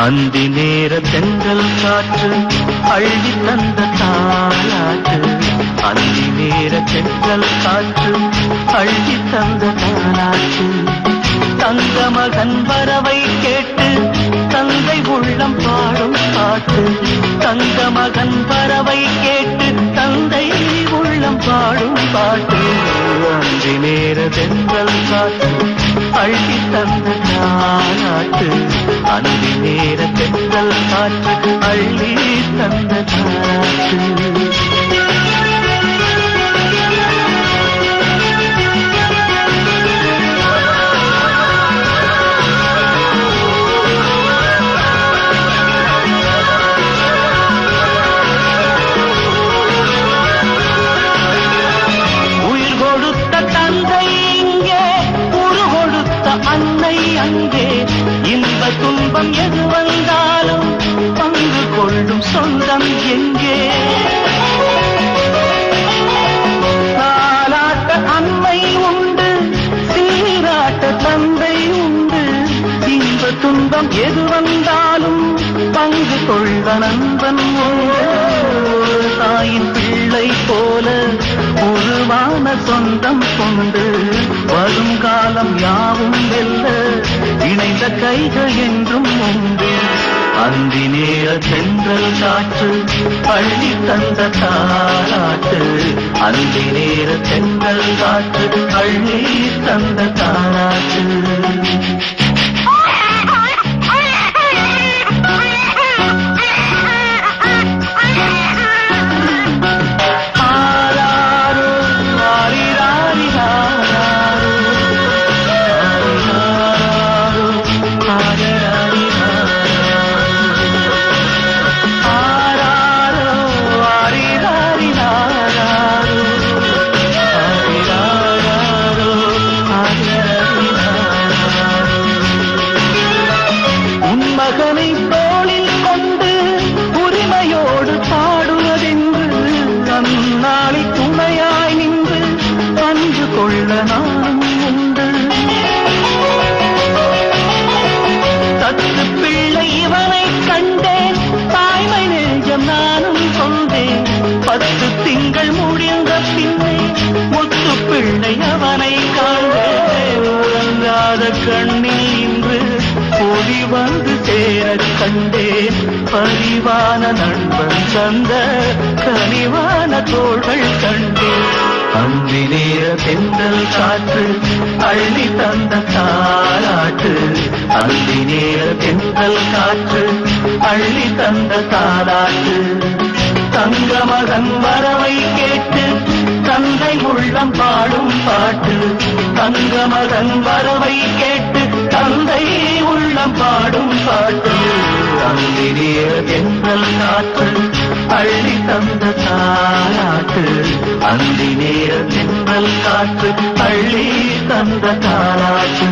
அந்தி நேர தென்றல் காற்று அள்ளி தந்த தாலாட்டு. அந்தி நேர தென்றல் காற்று அள்ளி தந்த தாலாட்டு. தங்க மகன் வரவை கேட்டு தந்தை உள்ளம் பாடும் பாட்டு. தங்க மகன் வரவை கேட்டு தந்தை உள்ளம் பாடும் பாட்டு. அந்தி நேர தென்றல் காற்று அள்ளி தந்த தாலாட்டு. அந்தி நேர தென்றல் காற்று அள்ளி தந்த தாலாட்டு. அன்னை அங்கே இன்ப துன்பம் எது வந்தாலும் பங்கு கொள்ளும் சொந்தம் எங்கே? தாலாட்ட அன்னை உண்டு, சீராட்ட தந்தை உண்டு. இன்ப துன்பம் எது வந்தாலும் பங்கு கொள்ள நண்பன் உண்டு. தாயின் பிள்ளை போல உருவான சொந்தம் கொண்டு வருங்காலம் யாவும் வெல்ல இணைந்த கைகள் என்றும் உண்டு. அந்தி நேர தென்றல் காற்று அள்ளி தந்த தாலாட்டு. அந்தி நேர தென்றல் காற்று அள்ளி தந்த தாலாட்டு. தத்து பிள்ளை இவனை கண்டேன், தாய்மை நெஞ்சம் நானும் கொண்டேன். 10 திங்கள் முடிந்த பின்னே முத்து பிள்ளை அவனை காண்டேன். உறங்காத கண்ணில் இன்று பொடி வந்து சேர கண்டேன். பரிவான நண்பன் தந்த கனிவான தோள்கள் கண்டேன். அந்தி நேர தென்றல் காற்று அள்ளி தந்த தாலாட்டு. அந்தி நேர தென்றல் காற்று அள்ளி தந்த தாலாட்டு. தங்க மகன் வரவை கேட்டு தந்தை உள்ளம் பாடும் பாட்டு. தங்க மகன் வரவை கேட்டு தந்தை உள்ளம் பாடும் பாட்டு. அந்தி நேர தென்றல் காற்று அள்ளி தந்த தாலாட்டு. அந்தி நேர தென்றல் காற்று அள்ளி தந்த தாலாட்டு.